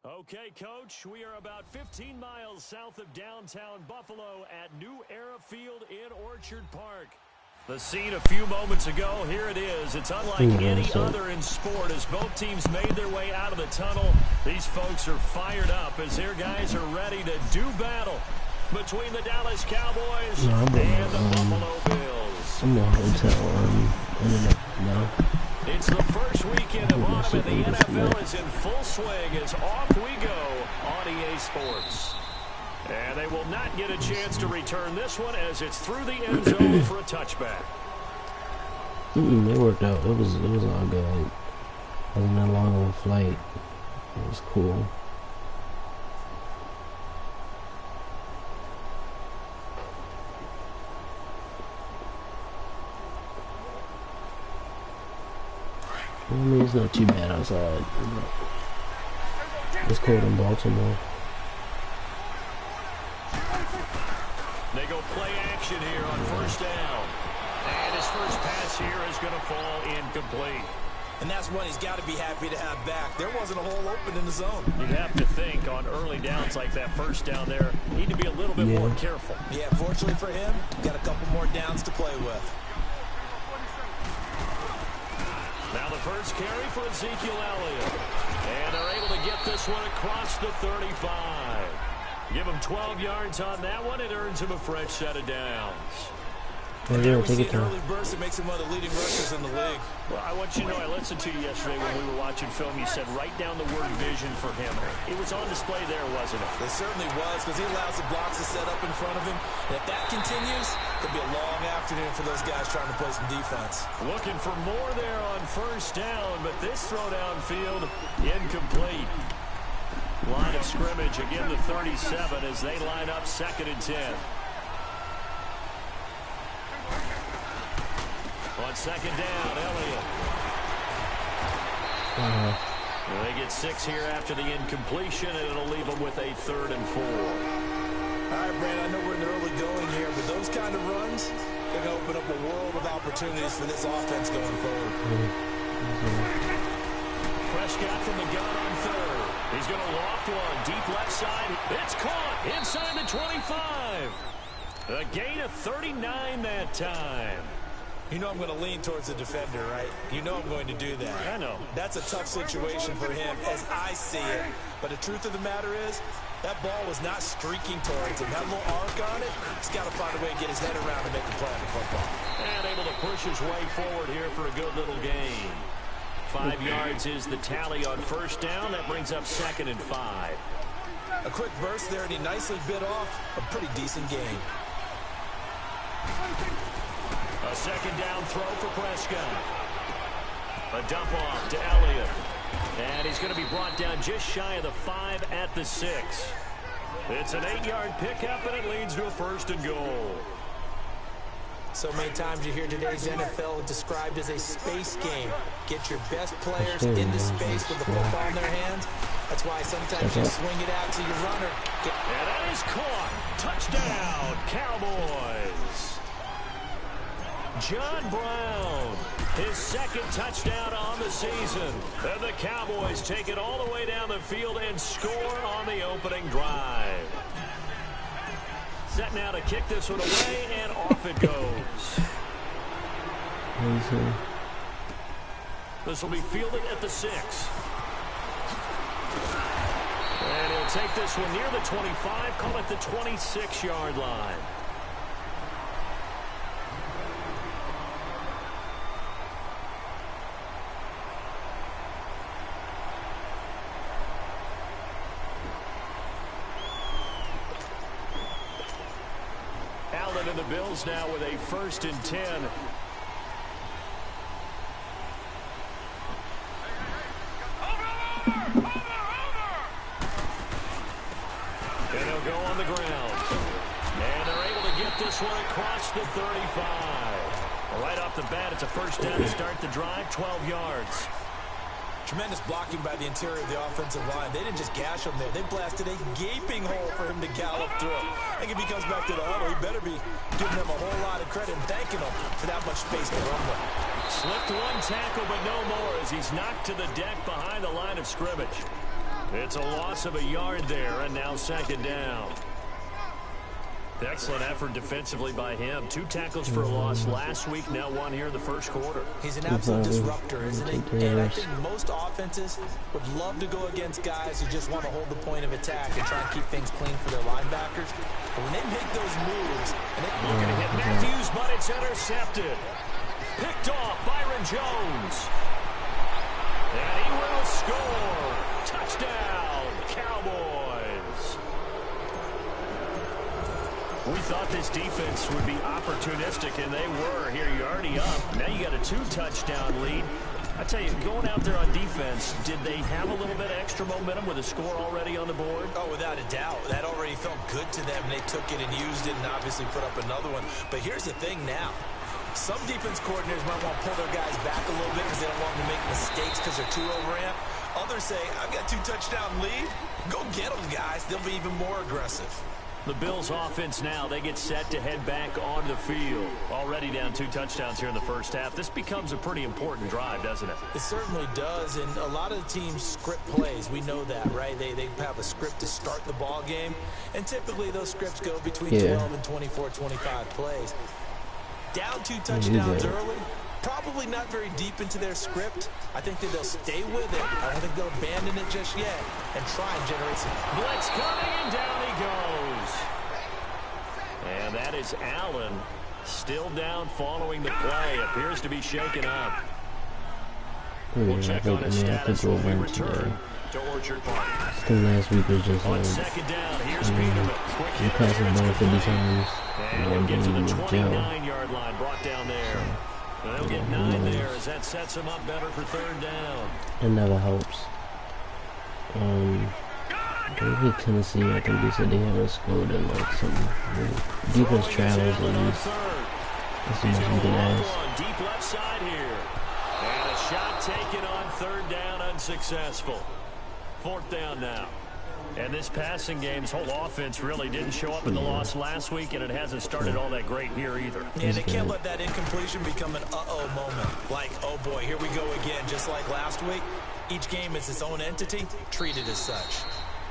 Okay, Coach, we are about 15 miles south of downtown Buffalo at New Era Field in Orchard Park. The scene a few moments ago, here it is. It's unlike any other in sport as both teams made their way out of the tunnel. These folks are fired up as their guys are ready to do battle between the Dallas Cowboys and the Buffalo Bills. I'm on hotel internet now. It's the first weekend of autumn and the NFL is in full swing as off we go on EA Sports. And they will not get a chance to return this one as it's through the end zone for a touchback. It worked out. It was all good. It wasn't that long of a flight. It was cool. I mean, it's not too bad outside. It's cold in Baltimore. They go play action here on first down. And his first pass here is going to fall incomplete. And that's one he's got to be happy to have back. There wasn't a hole open in the zone. You'd have to think on early downs like that first down there, need to be a little bit more careful. Yeah, fortunately for him, got a couple more downs to play with. Now the first carry for Ezekiel Elliott. And they're able to get this one across the 35. Give him 12 yards on that one. It earns him a fresh set of downs. And there we see an early burst that makes him one of the leading rushers in the league. Well, I want you to know, I listened to you yesterday when we were watching film. You said write down the word vision for him. It was on display there, wasn't it? It certainly was, because he allows the blocks to set up in front of him. And if that continues, it'll be a long afternoon for those guys trying to play some defense. Looking for more there on first down, but this throw downfield incomplete. Line of scrimmage, again the 37 as they line up 2nd and 10. On 2nd down, Elliott. They get 6 here after the incompletion, and it'll leave them with a 3rd and 4. All right, Brandon, I know we're in the early going here, but those kind of runs, they're going to open up a world of opportunities for this offense going forward. Prescott from the gun on 3rd. He's going to loft one, deep left side. It's caught inside the 25. A gain of 39 that time. You know I'm going to lean towards the defender, right? You know I'm going to do that. I know. That's a tough situation for him as I see it. But the truth of the matter is, that ball was not streaking towards him. Had a little arc on it. He's got to find a way to get his head around and make a play on the football. And able to push his way forward here for a good little gain. 5 yards is the tally on first down. That brings up 2nd and 5. A quick burst there, and he nicely bit off a pretty decent gain. A 2nd down throw for Prescott. A dump off to Elliott. And he's going to be brought down just shy of the 5 at the 6. It's an 8-yard pickup, and it leads to a 1st and goal. So many times you hear today's NFL described as a space game. Get your best players into space with the football in their hands. That's why sometimes you swing it out to your runner. And that is caught. Touchdown, Cowboys. John Brown, his 2nd touchdown on the season. And the Cowboys take it all the way down the field and score on the opening drive. Set now to kick this one away, and off it goes. This will be fielded at the 6. And he'll take this one near the 25, call it the 26-yard line. Allen and the Bills now with a 1st and 10. And they'll go on the ground. And they're able to get this one across the 35. Right off the bat, it's a 1st down to start the drive, 12 yards. Tremendous blocking by the interior of the offensive line. They didn't just gash him there. They blasted a gaping hole for him to gallop through. I think if he comes back to the huddle, he better be giving them a whole lot of credit and thanking them for that much space to run with. Slipped one tackle, but no more as he's knocked to the deck behind the line of scrimmage. It's a loss of a yard there, and now second down. Excellent effort defensively by him. 2 tackles for a loss last week, now 1 here in the first quarter. He's an absolute disruptor, isn't he? And I think most offenses would love to go against guys who just want to hold the point of attack and try and keep things clean for their linebackers. But when they make those moves, and they looking to hit Matthews, but it's intercepted. Picked off Byron Jones. And he will score. Touchdown, Cowboys. We thought this defense would be opportunistic, and they were. Here, you're already up. Now you got a 2-touchdown lead. I tell you, going out there on defense, did they have a little bit of extra momentum with a score already on the board? Oh, without a doubt. That already felt good to them. They took it and used it and obviously put up another one. But here's the thing now. Some defense coordinators might want to pull their guys back a little bit because they don't want them to make mistakes because they're too overamped. Others say, I've got 2-touchdown lead. Go get them, guys. They'll be even more aggressive. The Bills offense now, they get set to head back onto the field. Already down 2 touchdowns here in the first half. This becomes a pretty important drive, doesn't it? It certainly does, and a lot of the teams script plays. We know that, right? They have a script to start the ball game, and typically those scripts go between 12 and 24, 25 plays. Down 2 touchdowns early, probably not very deep into their script. I think that they'll stay with it. I don't think they'll abandon it just yet and try and generate some. Blitz coming, and down he goes. And that is Allen, still down following the play. Appears to be shaken up. We'll check on his status when we return to Orchard Park. Last week was just on second down, here's Peterman. Quick hit passing the ball 50 times. And he'll get to the 29-yard line, brought down there. And they'll get 9 there as that sets him up better for third down. It never helps. Maybe Tennessee, I think they said they haven't scored in like something. Defense travels at least. That's the most you can ask. Deep left side here. And a shot taken on third down, unsuccessful. Fourth down now. And this passing game's whole offense really didn't show up in the loss last week, and it hasn't started all that great here either. Yeah, they can't let that incompletion become an uh-oh moment. Like, oh boy, here we go again, just like last week. Each game is its own entity, treated as such.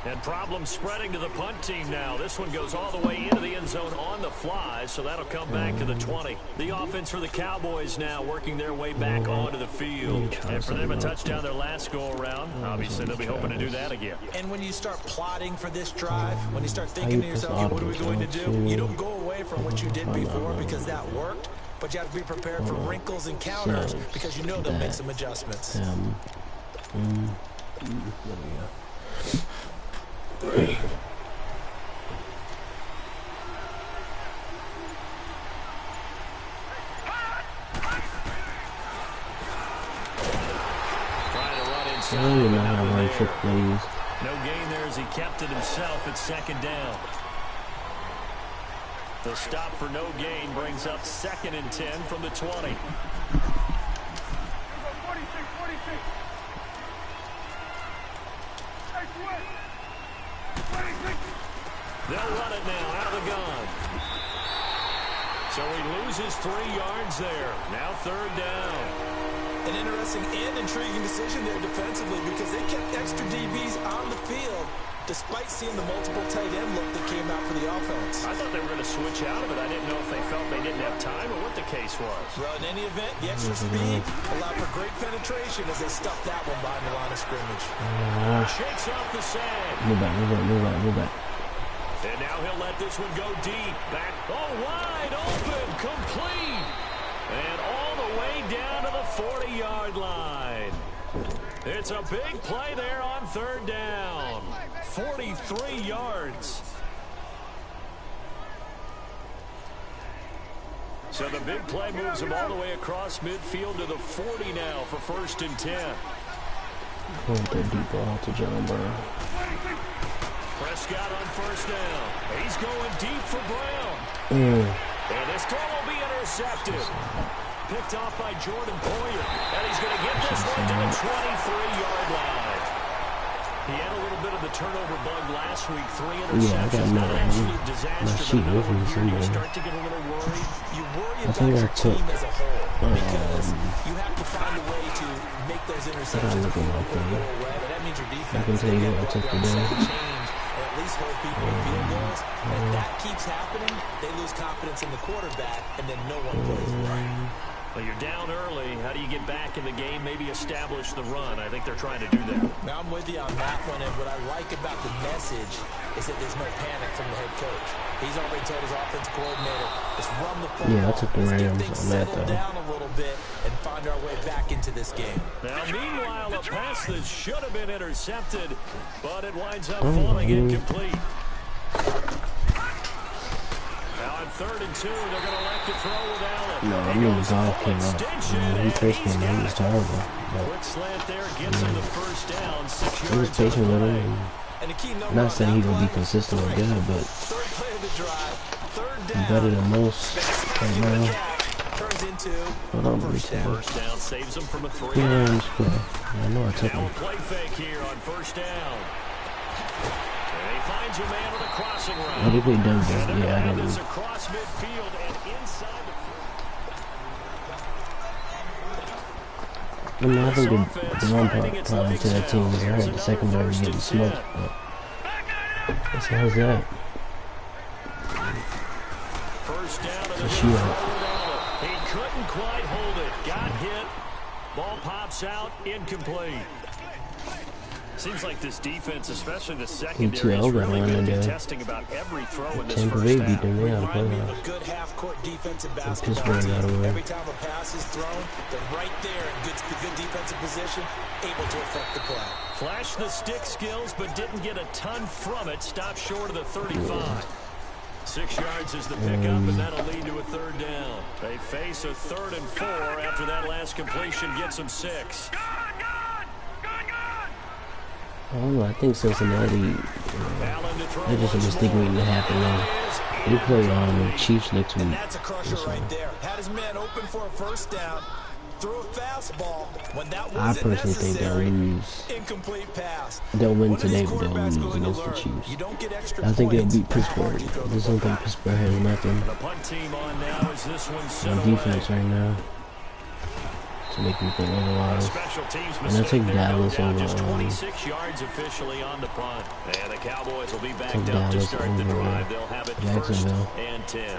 And problems spreading to the punt team now. This one goes all the way into the end zone on the fly, so that'll come back to the 20. The offense for the Cowboys now working their way back onto the field. And for them, a touchdown their last go-around. Obviously, they'll be hoping to do that again. And when you start plotting for this drive, when you start thinking to yourself, okay, what are we going to do? You don't go away from what you did before because that worked, but you have to be prepared for wrinkles and counters because you know they'll make some adjustments. There we go. Trying to run inside. No gain there as he kept it himself at second down. The stop for no gain brings up 2nd and 10 from the 20. They'll run it now out of the gun. So he loses 3 yards there. Now third down. An interesting and intriguing decision there defensively because they kept extra DBs on the field despite seeing the multiple tight end look that came out for the offense. I thought they were going to switch out of it. I didn't know if they felt they didn't have time or what the case was. Well, in any event, the extra speed allowed for great penetration as they stuffed that one behind the line of scrimmage. Shakes off the sand. Move back. And now he'll let this one go deep. Back, wide open, complete. And all the way down to the 40-yard line. It's a big play there on third down. 43 yards. So the big play moves him all the way across midfield to the 40 now for 1st and 10. Going to deep ball to John Brown. Prescott on 1st down. He's going deep for Brown. And this throw will be intercepted. Picked off by Jordan Poyer. And he's going to get this one to the 23-yard line. He had a little bit of the turnover bug last week. 3 interceptions. Not an absolute disaster. But here you start to get a little worried. You worry about your team as a whole because you have to find a way to make take those I interceptions look at my thing. but that means your I defense can is tell you going I to took the change damage. and at least hold people in field goals. And if that keeps happening, they lose confidence in the quarterback, and then no one plays right. Well, you're down early. How do you get back in the game? Maybe establish the run. I think they're trying to do that. Now, I'm with you on that one, and what I like about the message is that there's no panic from the head coach. He's already told his offensive coordinator, let's run the football. Yeah, I took the Rams on that, though. Down a little bit and find our way back into this game. Now, meanwhile, a pass that should have been intercepted, but it winds up falling incomplete. Now on 3rd and 2, they're going to elect to throw with Allen. No, I mean the golf came up. He first came in, he was terrible. Quick slant there, gets him the first down, 6 yards. He was patient with him. And not saying he's going to be consistent or good, but he's better than most right now. Hold on, First down saves him from a 3. I know I took him. Play fake here on 1st down. And he finds a man with a crossing route. Oh, they played Denver. Yeah, I didn't. Across midfield and inside I mean, I think the one problem to that team is I heard the secondary getting smoked. But what the hell's that? First down It's a shootout. He couldn't quite hold it. Got hit. Ball pops out. Incomplete. Seems like this defense, especially the secondary, is really good at contesting about every throw in this Tampa first Bay half. beat them out of Remind me of playoffs. a good half-court defensive basketball Pittsburgh team. got away. Every time a pass is thrown, they're right there in good defensive position, able to affect the play. Flashed the stick skills, but didn't get a ton from it. Stopped short of the 35. 6 yards is the pickup, and that'll lead to a 3rd down. They face a 3rd and 4 after that last completion gets them 6. I don't know, I think Cincinnati, they're just a mistake waiting to happen now. They play the Chiefs next week. And that's a crusher right there. Had his man open for a first down, threw a fastball when that I wasn't personally think they'll necessary. lose. Incomplete pass. They'll win What are today, these but they'll quarterbacks lose going to against the learn? Chiefs. You don't get extra I think they'll points. beat Pittsburgh. I just don't think Pittsburgh has nothing The punt team on now as this one set on away. defense right now to make me think otherwise. Special teams And I mistake take there, Dallas no doubt. over Just 26 yards officially on the punt. And the Cowboys will be back Take up to Dallas start the over drive. They'll have it 1st Jacksonville. and 10.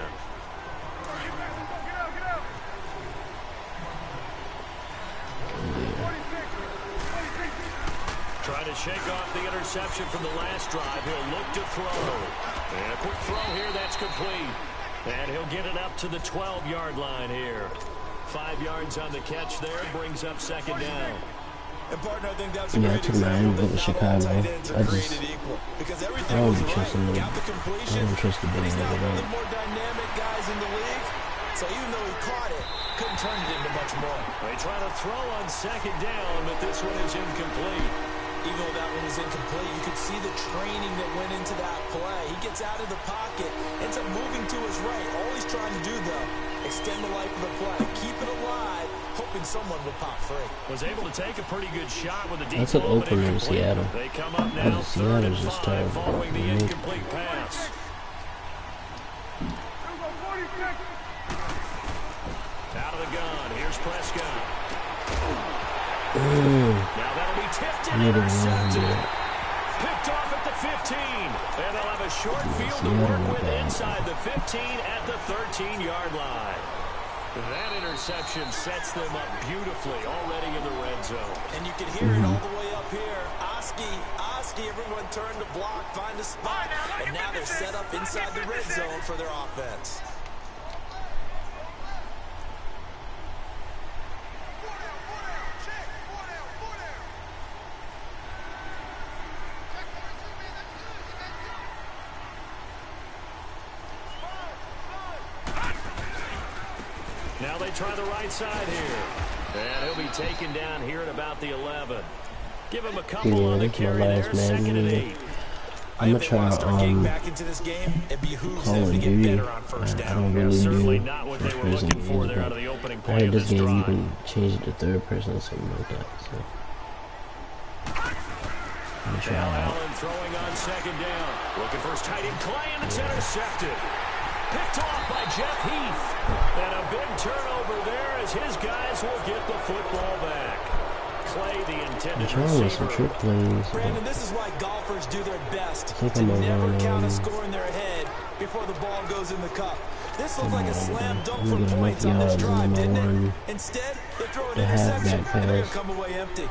Trying to shake off the interception from the last drive. He'll look to throw. And a quick throw here, that's complete. And he'll get it up to the 12-yard line here. 5 yards on the catch there, brings up 2nd down. And partner, I think that's a Yeah, I great took my example end that with not all Chicago. tight ends are I created equal. Because I everything don't was be trusting right. them. Got the I completion. don't trust the And he's now Bengals one at of all. the more dynamic guys in the league. So even though he caught it, couldn't turn it into much more. They try to throw on 2nd down, but this one is incomplete. Even though that one was incomplete, you could see the training that went into that play. He gets out of the pocket, ends up moving to his right. All he's trying to do, though, extend the life of the play, keep it alive, hoping someone would pop free. Was able to take a pretty good shot with a deep I took ball, but Oakland in incomplete. Seattle. They come up now, 3rd and Seattle's just 5, terrible. following the They make- incomplete pass. Out of the gun, here's Prescott. Now that'll be tipped and intercepted. Picked off at the 15. And they'll have a short field to work with inside the 15 at the 13-yard line. That interception sets them up beautifully already in the red zone. And you can hear it all the way up here. Oski, everyone turn to block, find a spot. And now they're set up inside the red zone for their offense. Now they try the right side here. And he'll be taken down here at about the 11. Give him a couple on the carry there, 2nd and 8. I'm gonna try Call of Duty. I don't really Certainly do not what they first were person looking for games, there out but of the opening I play heard of this this game you drive. can change it to 3rd person or something like that. So I'm gonna try it out. Allen throwing on 2nd down. Looking for his tight end Clay, and it's intercepted. Picked off by Jeff Heath. And a big turnover there as his guys will get the football back. play the I'm intended trying with some receiver. trick plays. Brandon, this is why golfers do their best I think to I'm gonna never run count a score in their head before the ball goes in the cup. This looked like a slam dunk for points on this drive, didn't it? Instead, they throw an interception and they're going to come away empty.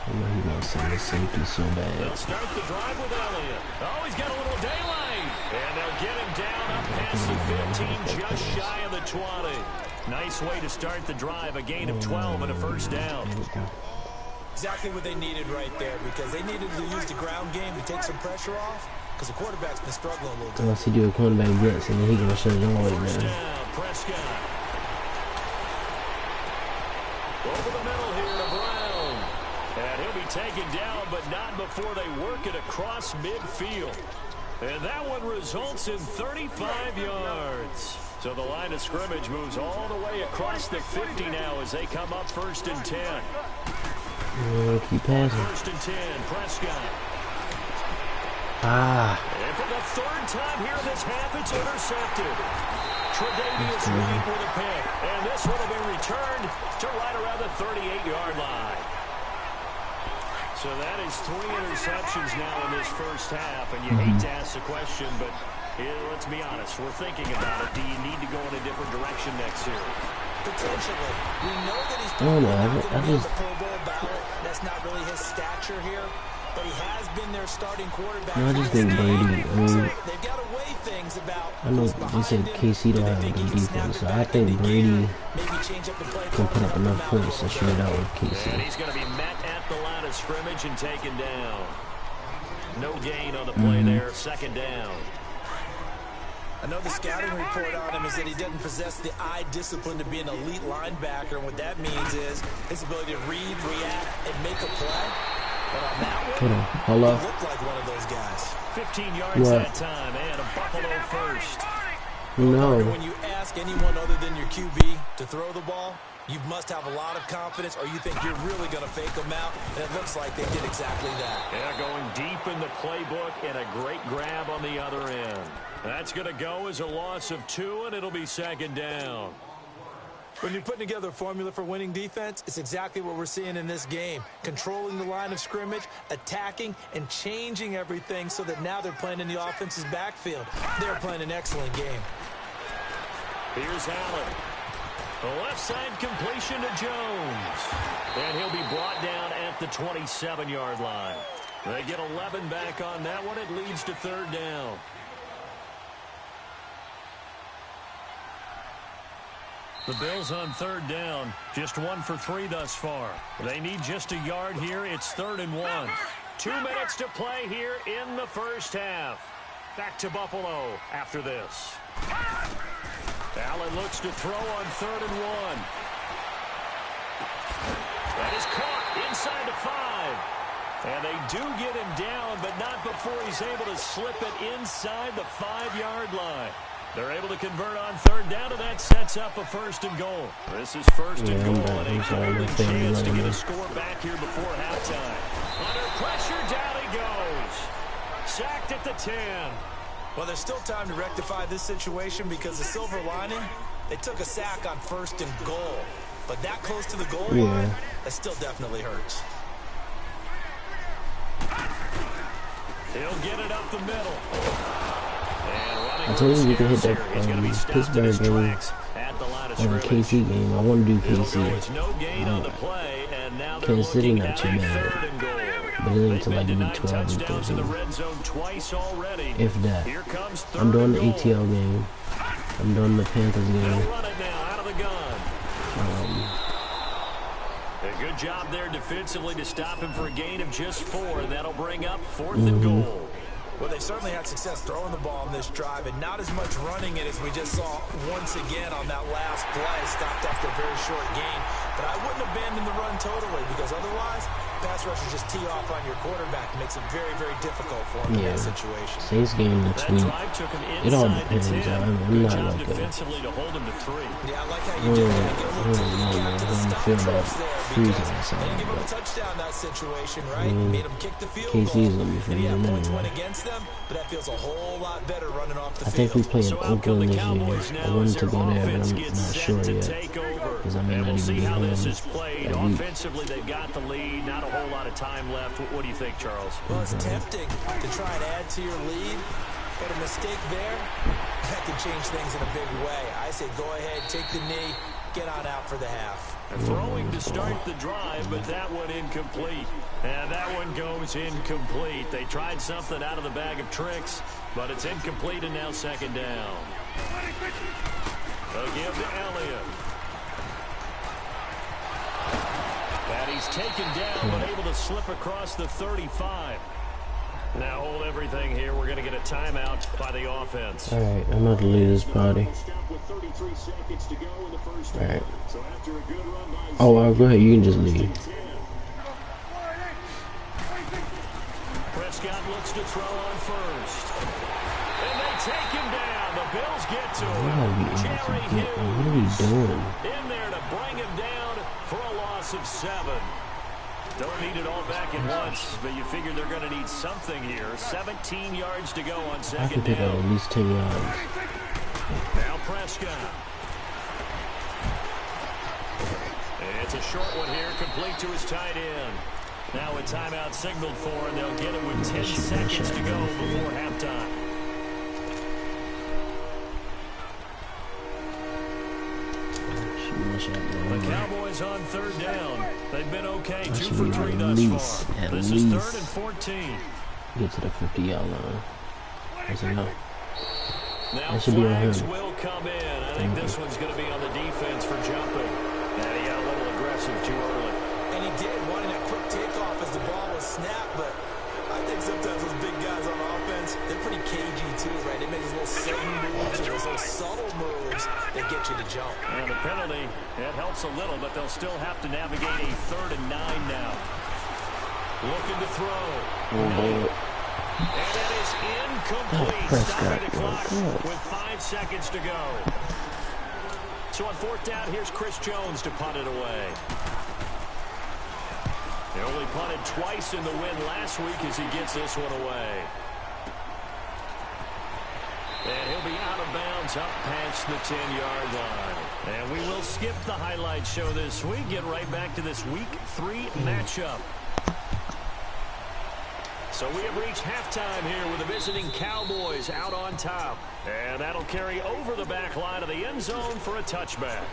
I know he wants to send the safety so bad. They'll start the drive with Elliott. Oh, he's got a little daylight. And they'll get him down up past the 15, just shy of the 20. Nice way to start the drive, a gain of 12 and a first down. Exactly what they needed right there, because they needed to use the ground game to take some pressure off, because the quarterback's been struggling a little bit. Unless he do a cornerback blitz and then he can shut it all the way First down. down, Prescott. Over the middle here to Brown. And he'll be taken down, but not before they work it across midfield. And that one results in 35 yards. So the line of scrimmage moves all the way across the 50 now as they come up 1st and 10. Keep passing. 1st and 10, Prescott. Ah. And for the 3rd time here in this half, it's intercepted. Tre'Davious White with a pick. And this one will be returned to right around the 38-yard line. So that is 3 interceptions now in this first half. And you hate to ask the question, but let's be honest. We're thinking about it. Do you need to go in a different direction next year? Potentially. We know that he's probably not going to be in the Pro Bowl ballot. That's not really his stature here. But he has been their starting quarterback. No, I just think Brady, they've got to weigh things about. I know they said KC don't have a good defense, so I think Brady can put up enough points to shoot it out with KC. And he's going to be met at the line of scrimmage and taken down. No gain on the play there, 2nd down. I know the scouting report on him is that he doesn't possess the eye discipline to be an elite linebacker, and what that means is his ability to read, react, and make a play. But on that one, he looked like one of those guys. 15 yards that time, and a Buffalo first. No. When you ask anyone other than your QB to throw the ball, you must have a lot of confidence, or you think you're really going to fake them out, and it looks like they did exactly that. Yeah, going deep in the playbook, and a great grab on the other end. That's going to go as a loss of 2, and it'll be 2nd down. When you're putting together a formula for winning defense, it's exactly what we're seeing in this game. Controlling the line of scrimmage, attacking, and changing everything so that now they're playing in the offense's backfield. They're playing an excellent game. Here's Allen. The left side completion to Jones. And he'll be brought down at the 27-yard line. They get 11 back on that one. It leads to 3rd down. The Bills on 3rd down, just 1 for 3 thus far. They need just a yard here. It's 3rd and 1. 2 minutes to play here in the first half. Back to Buffalo after this. Allen looks to throw on 3rd and 1. That is caught inside the 5. And they do get him down, but not before he's able to slip it inside the 5-yard line. They're able to convert on 3rd down, and that sets up a 1st and goal. This is 1st and goal, and a golden chance to get a score back here before halftime. Under pressure, down he goes. Sacked at the 10. Well, there's still time to rectify this situation because the silver lining, they took a sack on 1st and goal. But that close to the goal line, that still definitely hurts. He'll get it up the middle. I told you we could hit that Pittsburgh game and KC game. I want to do KC. Kansas City not too bad, but it ain't to like week 12 and 13. If that. I'm doing the ATL game. I'm doing the Panthers game. A good job there defensively to stop him for a gain of just 4, and that'll bring up 4th and goal. Well, they certainly had success throwing the ball in this drive, and not as much running it as we just saw once again on that last play. Stopped after a very short gain. But I wouldn't abandon the run totally, because otherwise, pass rushers just tee off on your quarterback. It makes it very, very difficult for him in that situation. Saints game next week. It all depends. I'm not like that. Yeah, I like how you did that. I feel about freezing myself. A touchdown that situation, right? Made him kick the field goal. KC's gonna be freezing anyway. Against them, but that feels a whole lot better running off the I think we play in Oakland this year. I wanted to go there, but I'm not sure yet. Because And we'll see how this is him played. that week. Offensively, they've got the lead. Not a whole lot of time left. What do you think, Charles? Well, it's tempting to try and add to your lead, but a mistake there, that can change things in a big way. I say go ahead, take the knee, get on out for the half. Throwing to start the drive, but that one incomplete. And that one goes incomplete. They tried something out of the bag of tricks, but it's incomplete and now second down. They'll give to Elliott. And he's taken down, but able to slip across the 35. Now hold everything here. We're going to get a timeout by the offense. All right, I'm about to leave this party. All right. Oh, go ahead. You can just leave. Prescott looks to throw on first. And they take him down. The Bills get to him. Jerry Hughes what are we doing? in there to bring him down for a loss of 7. Don't need it all back at once, but you figure they're going to need something here. 17 yards to go on I second can pick up down. at least 10 yards. Now Prescott. It's a short one here, complete to his tight end. Now a timeout signaled for, and they'll get it with 10 seconds to go before halftime. The Cowboys on third down. They've been okay, 2 for 3 thus far. This is 3rd and 14. Get to the 50-yard line. That's enough. Now That should be on him. flags will come in. I think this one's going to be on the defense for jumping. And he got a little aggressive too early. And he did, wanting that quick takeoff as the ball was snapped, but I think sometimes those big guys on offense, they're pretty cagey too, right? They make those little sudden moves or those little subtle moves that get you to jump. And the penalty, it helps a little, but they'll still have to navigate a 3rd and 9 now. Looking to throw. And that is incomplete. Stopping the clock with 5 seconds to go. So on 4th down, here's Chris Jones to punt it away. He only punted twice in the win last week as he gets this one away. And he'll be out of bounds up past the 10-yard line. And we will skip the highlight show this week. Get right back to this Week 3 matchup. So we have reached halftime here with the visiting Cowboys out on top. And that'll carry over the back line of the end zone for a touchback.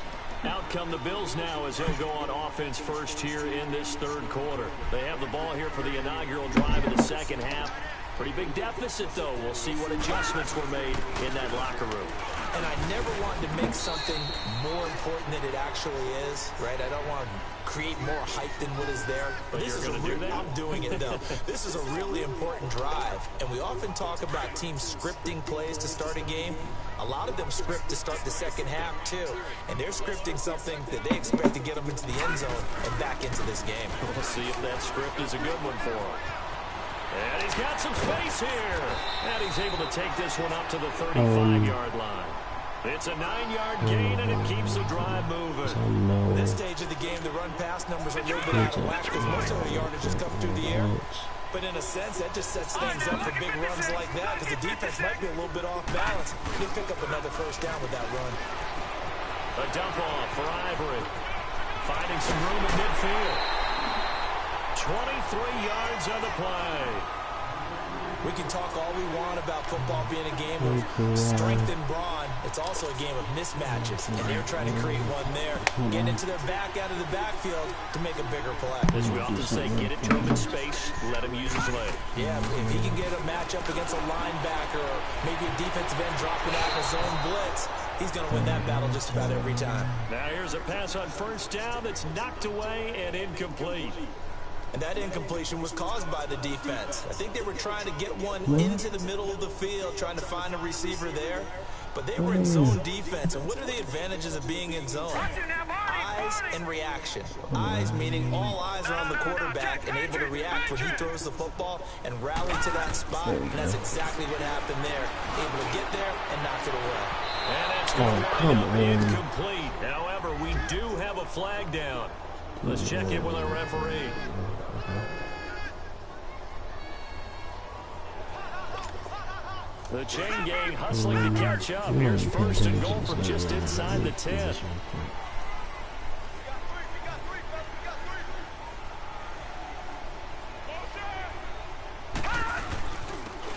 Out come the Bills now as they'll go on offense first here in this 3rd quarter. They have the ball here for the inaugural drive of the second half. Pretty big deficit, though. We'll see what adjustments were made in that locker room. And I never wanted to make something more important than it actually is, right? I don't want to create more hype than what is there. But this you're is going to do that? I'm doing it, though. This is a really important drive. And we often talk about teams scripting plays to start a game. A lot of them script to start the second half, too. And they're scripting something that they expect to get them into the end zone and back into this game. We'll see if that script is a good one for him. And he's got some space here. And he's able to take this one up to the 35-yard line. It's a 9-yard gain, and it keeps the drive moving. At this stage of the game, the run-pass numbers are a little bit out of whack because most of the yardage is coming through the air. But in a sense, that just sets things up for big runs like that because the defense might be a little bit off balance. He'll pick up another first down with that run. A dump off for Ivory. Finding some room in midfield. 23 yards on the play. We can talk all we want about football being a game of strength and brawn. It's also a game of mismatches, and they're trying to create one there. Getting into their back out of the backfield to make a bigger play. As we often say, get it to him in space, let him use his leg. Yeah, if he can get a matchup against a linebacker or maybe a defensive end dropping out in a zone blitz, he's going to win that battle just about every time. Now here's a pass on first down that's knocked away and incomplete. And that incompletion was caused by the defense. I think they were trying to get one into the middle of the field, trying to find a receiver there. But they were in zone defense. And what are the advantages of being in zone? Eyes and reaction. Eyes meaning all eyes are on the quarterback and able to react when he throws the football and rally to that spot. And that's exactly what happened there. Able to get there and knock it away. And that's going to be incomplete. However, we do have a flag down. Let's check in with our referee. The chain gang hustling to catch up. Here's first and goal from just inside the 10.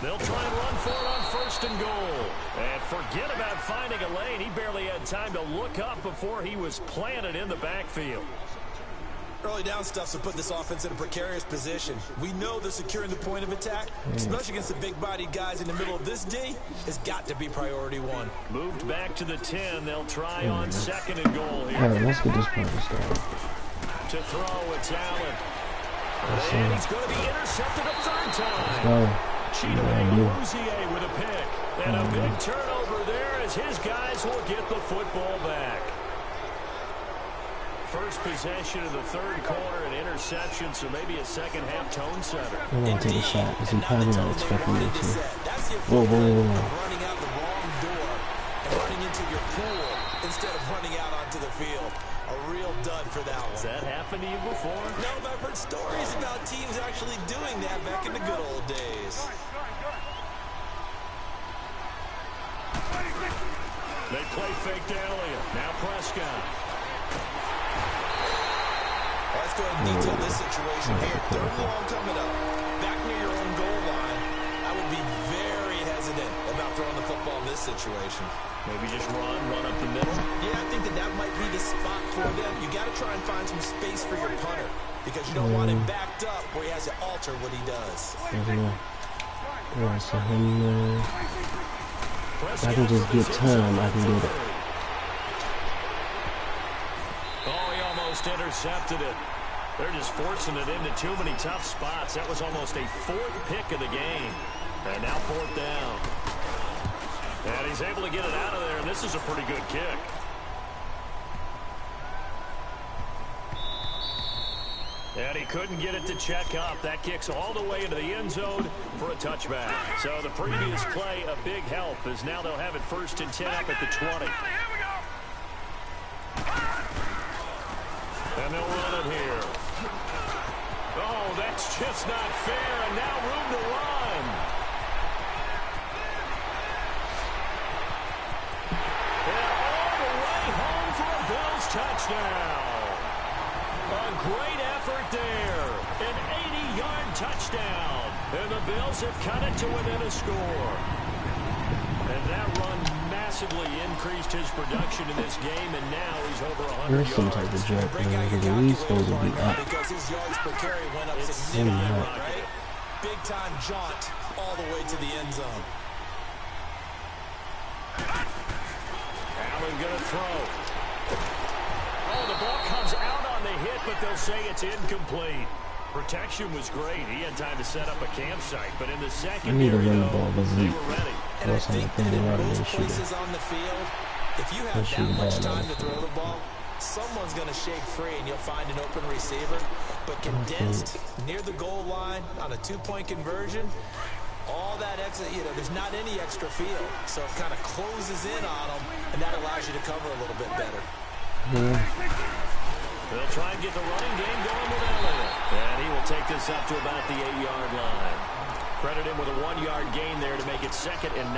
They'll try and run for it on 1st and goal. And forget about finding a lane. He barely had time to look up before he was planted in the backfield. Early down stuff's to put this offense in a precarious position. We know they're securing the point of attack, especially against the big-bodied guys in the middle of this D. Has got to be priority one. Moved back to the 10. They'll try on 2nd and goal here. All right, let's get this party started. To throw, it's Allen. And he's going to be intercepted a 3rd time. Go. Chidobe with a pick. And a big turnover there as his guys will get the football back. First possession of the 3rd quarter, an interception, so maybe a second-half tone setter. I'm going to take a shot because he probably not expecting me to. Whoa. Running out the wrong door and running into your pool instead of running out onto the field. A real dud for that one. Has that happened to you before? No, but I've heard stories about teams actually doing that back in the good old days. They play fake to Elliott. Now Prescott. Let's go ahead and detail this situation here. 3rd and long coming up. Back near your own goal line. I would be very hesitant about throwing the football in this situation. Maybe just run up the middle. Yeah, I think that might be the spot for them. You got to try and find some space for your punter because you don't want him backed up where he has to alter what he does. So if I can just get time, I can do it. Oh, he almost intercepted it. They're just forcing it into too many tough spots. That was almost a 4th pick of the game. And now 4th down. And he's able to get it out of there, and this is a pretty good kick. And he couldn't get it to check up. That kicks all the way into the end zone for a touchback. So the previous play, a big help, as now they'll have it 1st and 10 up at the 20. And they'll run it here. Oh, that's just not fair, and now room to run. And all the way home for a Bills touchdown. A great effort there. An 80-yard touchdown. And the Bills have cut it to within a score. And that run massively increased his production in this game, and now he's over 100 There's some yards. type of jerk, man, because the lead's supposed to be up. Because his yards per carry went up significantly, right? Big-time jaunt all the way to the end zone. Allen going to throw. Oh, the ball comes out on the hit, but they'll say it's incomplete. Protection was great. He had time to set up a campsite, but in the second I need to run the ball, they were ready. And I think that in most places on the field, if you have that much time to throw the ball, someone's going to shake free and you'll find an open receiver. But condensed near the goal line on a 2-point conversion, all that extra, there's not any extra field. So it kind of closes in on them, and that allows you to cover a little bit better. They'll try and get the running game going with Elliott. And he will take this up to about the 8-yard line. Credit him with a 1-yard gain there to make it 2nd and 9.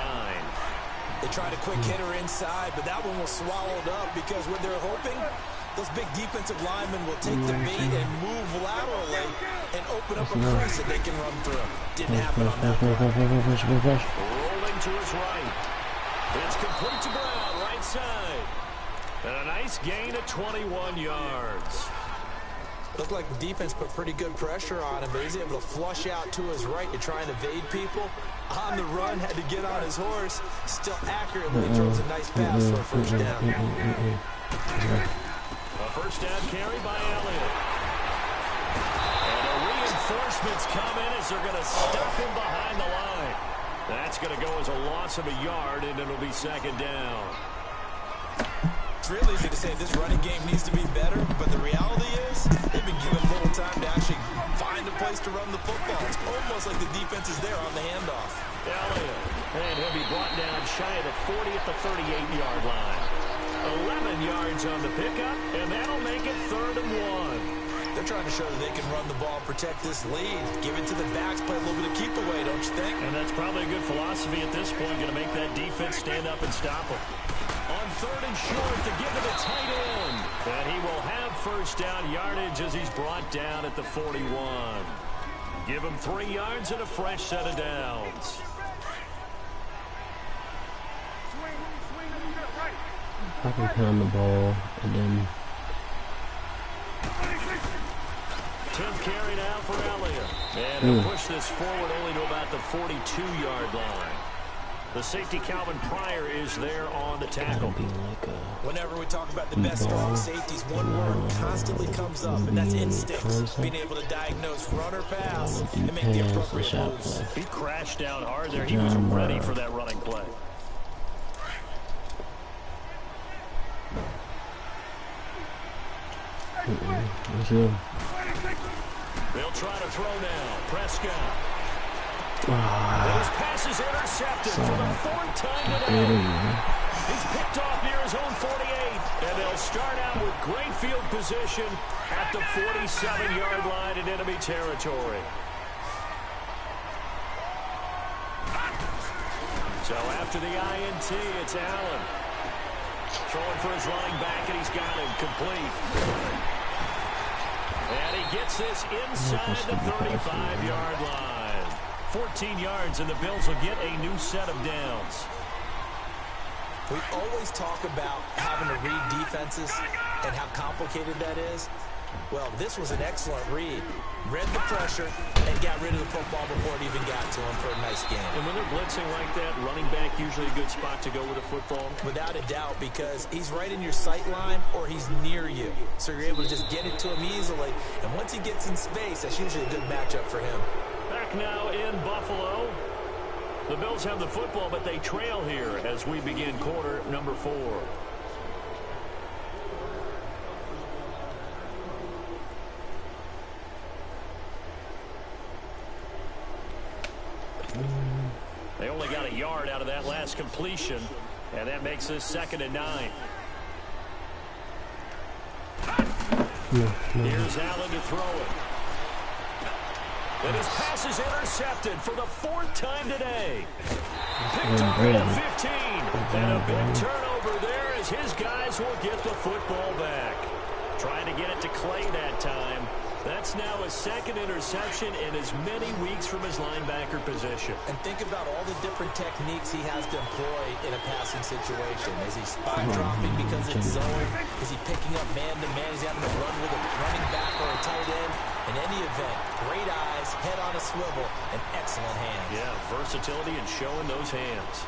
They tried a quick hitter inside, but that one was swallowed up because what they're hoping, those big defensive linemen will take the bait and move laterally and open up a crease that they can run through. Didn't happen on that one. Rolling to his right. It's complete to Brown, right side. And a nice gain of 21 yards. Looked like the defense put pretty good pressure on him, but he's able to flush out to his right to try and evade people. On the run, had to get on his horse. Still accurately throws a nice pass for a 1st down. A 1st down carry by Elliott. And the reinforcements come in as they're going to stop him behind the line. That's going to go as a loss of a yard, and it'll be 2nd down. It's real easy to say this running game needs to be better, but the reality is they've been given little time to actually find a place to run the football. It's almost like the defense is there on the handoff. Elliott, and he'll be brought down shy of the 40 at the 38-yard line. 11 yards on the pickup, and that'll make it 3rd and 1. They're trying to show that they can run the ball, protect this lead, give it to the backs, play a little bit of keep away, don't you think? And that's probably a good philosophy at this point, going to make that defense stand up and stop them. On 3rd and short to give it a tight end. And he will have 1st down yardage as he's brought down at the 41. Give him 3 yards and a fresh set of downs. I can pound the ball and then 10th carry now for Elliott. And he'll push this forward only to about the 42-yard line. The safety, Calvin Pryor, is there on the tackle. Whenever we talk about the best strong safeties, one word constantly comes up, and that's instincts. Being able to diagnose run or pass and make the appropriate moves. He crashed down hard there. He was ready for that running play. They'll try to throw now. Prescott. His pass is intercepted for the 4th time today. He's picked off near his own 48. And they'll start out with great field position at the 47-yard line in enemy territory. So after the INT, it's Allen. Throwing for his running back, and he's got him complete. And he gets this inside the 35-yard line. 14 yards, and the Bills will get a new set of downs. We always talk about having to read defenses and how complicated that is. Well, this was an excellent read. Read the pressure and got rid of the football before it even got to him for a nice game. And when they're blitzing like that, running back usually a good spot to go with a football? Without a doubt, because he's right in your sight line or he's near you. So you're able to just get it to him easily. And once he gets in space, that's usually a good matchup for him. Back now in Buffalo. The Bills have the football, but they trail here as we begin quarter number 4. They only got a yard out of that last completion, and that makes this 2nd and 9. Here's Allen to throw it. And his pass is intercepted for the 4th time today. Picked up at the 15. And a big turnover there as his guys will get the football back. Trying to get it to Clay that time. That's now a 2nd interception in as many weeks from his linebacker position. And think about all the different techniques he has to employ in a passing situation. Is he spot dropping because it's zone? Is he picking up man-to-man? Is he having to run with a running back or a tight end? In any event, great eyes, head on a swivel, and excellent hands. Yeah, versatility and showing those hands.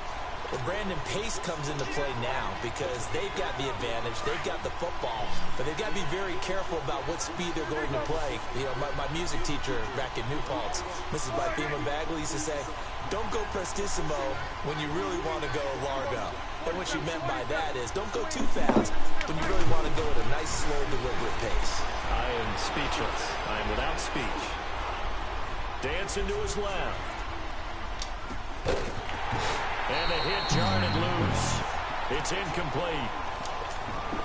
Well, Brandon, pace comes into play now because they've got the advantage. They've got the football, but they've got to be very careful about what speed they're going to play. You know, my music teacher back in New Paltz, Mrs. Blackbeam Bagley, used to say, don't go prestissimo when you really want to go largo. And what she meant by that is don't go too fast when you really want to go at a nice, slow, deliberate pace. I am speechless. I am without speech. Dancing to his left. And the hit jarred it loose. It's incomplete.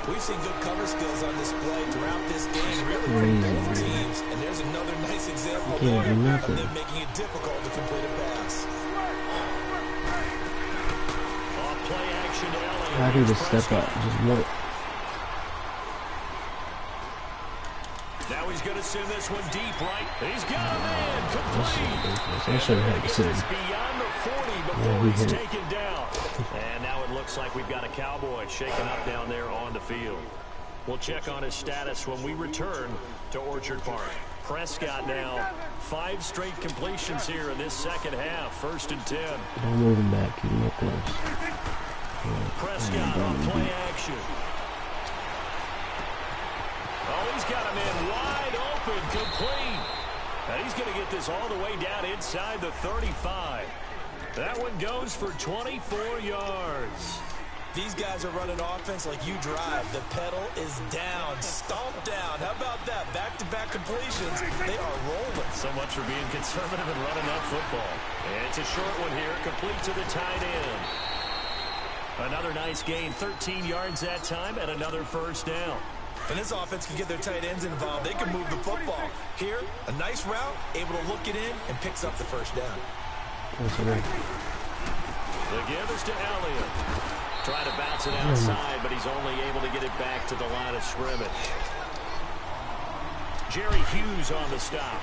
We've seen good cover skills on display throughout this game, really from both teams. And there's another nice example there of them making it difficult to complete a pass. Off play action to Elliott. I need to step up. Just look. Now he's going to send this one deep, right? He's got a man complete. I shouldn't have to sit. Beyond the 40 before he's taken down. And now it looks like we've got a Cowboy shaking up down there on the field. We'll check on his status when we return to Orchard Park. Prescott now 5 straight completions here in this 2nd half. 1st and 10. Don't move him back. Keep him up close. Prescott on play action. Oh, he's got a man wide open, complete. And he's going to get this all the way down inside the 35. That one goes for 24 yards. These guys are running offense like you drive. The pedal is down, stomped down. How about that? Back-to-back completions. They are rolling. So much for being conservative and running that football. And it's a short one here, complete to the tight end. Another nice gain, 13 yards that time, and another 1st down. And this offense can get their tight ends involved. They can move the football. Here, a nice route, able to look it in, and picks up the 1st down. The give is to Elliott. Trying to bounce it outside, but he's only able to get it back to the line of scrimmage. Jerry Hughes on the stop.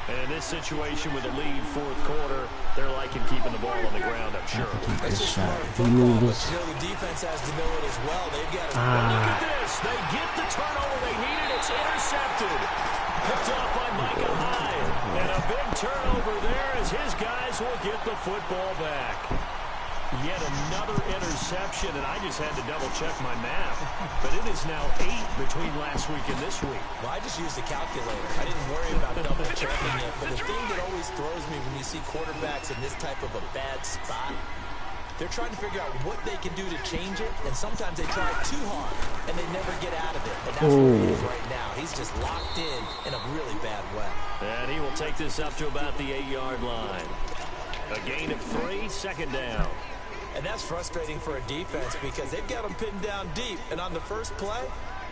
And in this situation with a lead fourth quarter, they're liking keeping the ball on the ground, I'm sure. That's just smart football, but the defense has to know it as well. They've got to look at this. They get the turnover they needed. It's intercepted. Picked off by Micah Hyde. And a big turnover there as his guys will get the football back. Yet another interception, and I just had to double-check my math. But it is now 8 between last week and this week. Well, I just used a calculator. I didn't worry about double-checking it. But the thing that always throws me when you see quarterbacks in this type of a bad spot, they're trying to figure out what they can do to change it, and sometimes they try too hard, and they never get out of it. And that's where he is right now. He's just locked in a really bad way. And he will take this up to about the 8-yard line. A gain of 3, second down. And that's frustrating for a defense because they've got them pinned down deep. And on the first play,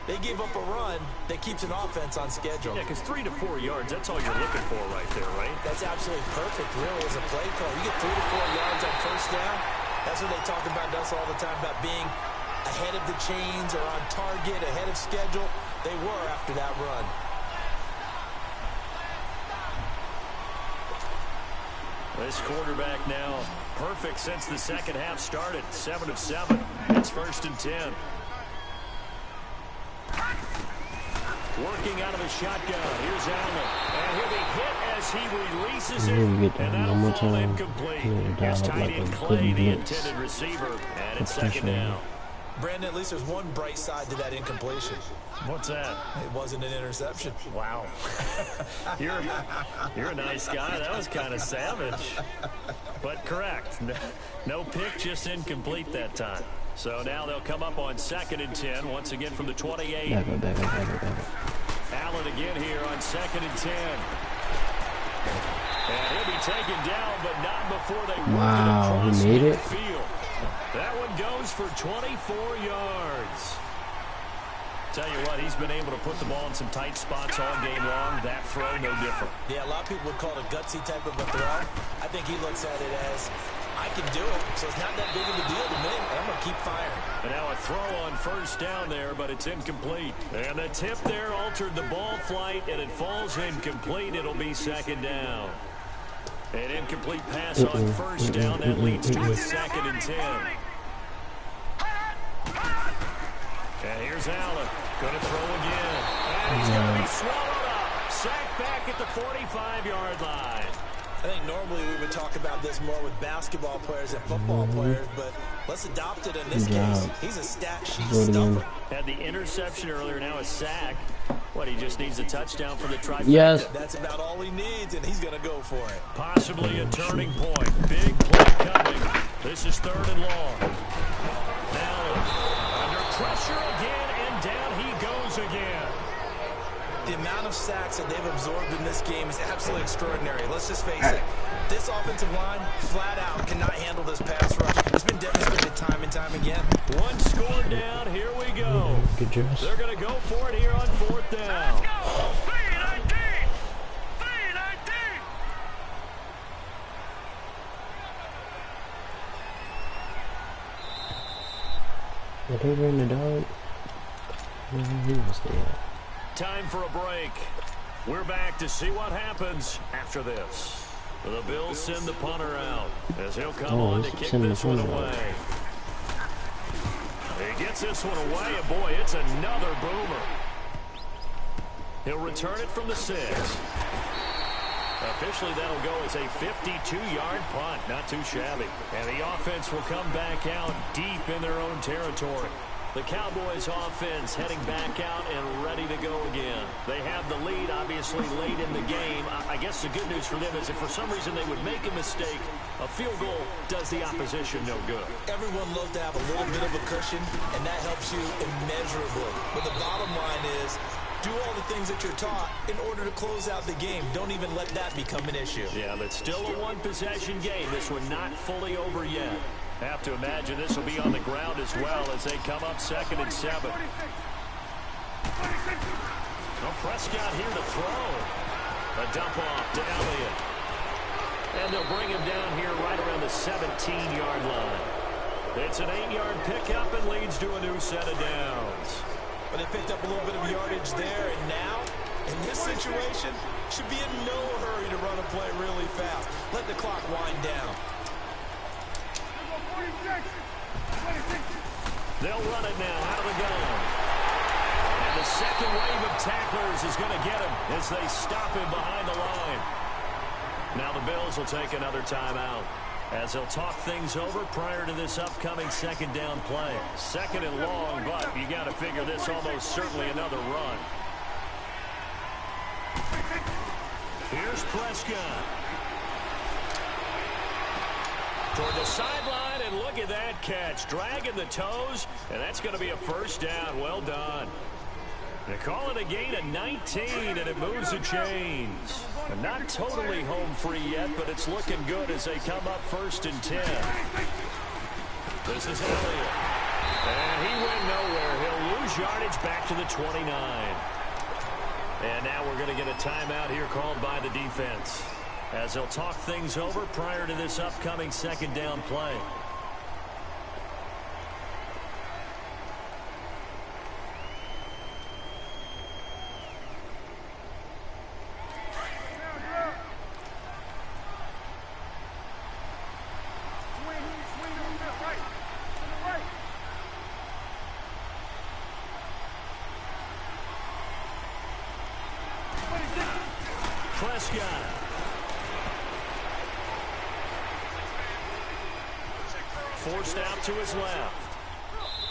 they gave up a run that keeps an offense on schedule. Yeah, because 3 to 4 yards, that's all you're looking for right there, right? That's absolutely perfect, really, as a play call. You get 3 to 4 yards on first down. That's what they talk about us all the time, about being ahead of the chains or on target, ahead of schedule. They were after that run. This quarterback now perfect since the second half started. 7 of 7. It's 1st and 10. Working out of the shotgun. Here's Allen. And he'll be hit as he releases it. And that'll fall incomplete. Here's tight end Clay, the intended receiver. And it's second down. Brandon, at least there's one bright side to that incompletion. What's that? It wasn't an interception. Wow. You're a nice guy. That was kind of savage. But correct. No pick, just incomplete that time. So now they'll come up on 2nd and 10, once again from the 28. Back up. Allen again here on 2nd and 10. And he'll be taken down, but not before they work it across he made it. Field. That one goes for 24 yards. Tell you what, he's been able to put the ball in some tight spots all game long. That throw, no different. Yeah, a lot of people would call it a gutsy type of a throw. I think he looks at it as, I can do it, so it's not that big of a deal to me. I'm going to keep firing. And now a throw on first down there, but it's incomplete. And the tip there altered the ball flight, and it falls incomplete. It'll be 2nd down. An incomplete pass on first down. That leads to a 2nd and 10. And here's Allen. Going to throw again. And he's going to be swallowed up. Sacked back at the 45-yard line. I think normally we would talk about this more with basketball players and football players, but let's adopt it in this case. He's a stat sheet stuffer. Had the interception earlier, now a sack. What, he just needs a touchdown for the trifecta? Yes. That's about all he needs, and he's going to go for it. Possibly a turning point. Big play coming. This is 3rd and long. Now under pressure again, and down he goes again. The amount of sacks that they've absorbed in this game is absolutely extraordinary. Let's just face it. This offensive line, flat out, cannot handle this pass rush. It's been demonstrated time and time again. One score down. Here we go. Good job. They're going to go for it here on 4th down. Let's go. 3-19. 3-19. Did they run the dog? Where he was there? Time for a break. We're back to see what happens after this. The Bills send the punter out as he'll come on to kick this one away. He gets this one away, and boy, it's another boomer. He'll return it from the 6. Officially, that'll go as a 52-yard punt. Not too shabby. And the offense will come back out deep in their own territory. The Cowboys offense heading back out and ready to go again. They have the lead, obviously, late in the game. I guess the good news for them is if for some reason they would make a mistake, a field goal does the opposition no good. Everyone loves to have a little bit of a cushion, and that helps you immeasurably. But the bottom line is, do all the things that you're taught in order to close out the game. Don't even let that become an issue. Yeah, but still a one-possession game. This one not fully over yet. Have to imagine this will be on the ground as well as they come up 2nd and 7. Well, Prescott here to throw. A dump off to Elliott. And they'll bring him down here right around the 17-yard line. It's an 8-yard pickup and leads to a new set of downs. But they picked up a little bit of yardage there, and now In this situation, should be in no hurry to run a play really fast. Let the clock wind down. They'll run it now out of the gun. And the second wave of tacklers is going to get him as they stop him behind the line. Now the Bills will take another timeout as they'll talk things over prior to this upcoming second down play. Second and long, but you got to figure this almost certainly another run. Here's Prescott. Toward the sideline, and look at that catch. Dragging the toes, and that's going to be a first down. Well done. They call it a gain of 19, and it moves the chains. Not totally home free yet, but it's looking good as they come up 1st and 10. This is Elliott. And he went nowhere. He'll lose yardage back to the 29. And now we're going to get a timeout here called by the defense as they'll talk things over prior to this upcoming second down play. Prescott. Forced out to his left.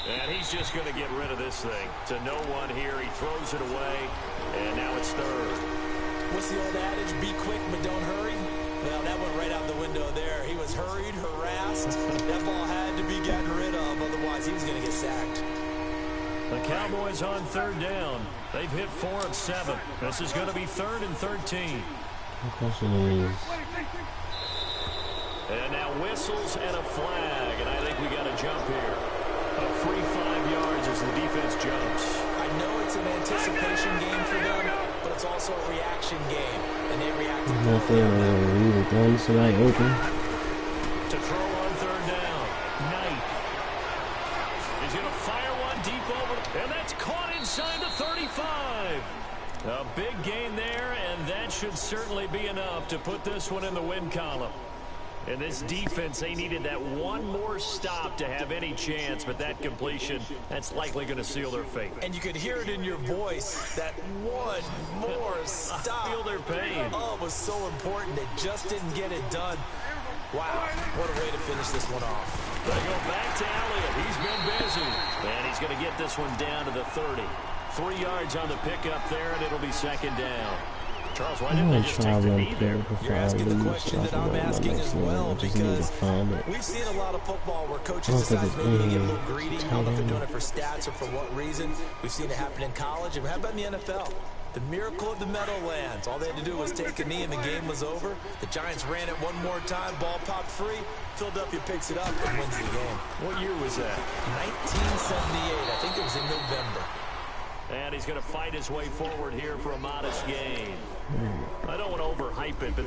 And he's just going to get rid of this thing. To no one here. He throws it away. And now it's third. What's the old adage? Be quick, but don't hurry. Well, that went right out the window there. He was hurried, harassed. That ball had to be gotten rid of. Otherwise, he was going to get sacked. The Cowboys on third down. They've hit 4 of 7. This is going to be 3rd and 13. The question is... And now whistles and a flag. And I think we got a jump here. A free 5 yards as the defense jumps. I know it's an anticipation game for them, but it's also a reaction game. And they react. Nothing really done, somebody open. To throw on third down. Knight. He's going to fire one deep over. And that's caught inside the 35. A big gain there, and that should certainly be enough to put this one in the win column. And this defense, they needed that one more stop to have any chance, but that completion, that's likely going to seal their fate. And you could hear it in your voice, that one more stop. I feel their pain. Oh, it was so important. They just didn't get it done. Wow, what a way to finish this one off. They go back to Elliott. He's been busy. And he's going to get this one down to the 30. 3 yards on the pickup there, and it'll be second down. Charles, why didn't they just take the knee there? You're asking the question that I'm asking as well, because we've seen a lot of football where coaches decide maybe to get a little greedy. I don't know if they're doing it for stats or for what reason. We've seen it happen in college. And how about in the NFL? The miracle of the Meadowlands. All they had to do was take a knee and the game was over. The Giants ran it one more time. Ball popped free. Philadelphia picks it up and wins the game. What year was that? 1978. I think it was in November. And he's going to fight his way forward here for a modest gain. I don't want to overhype it, but...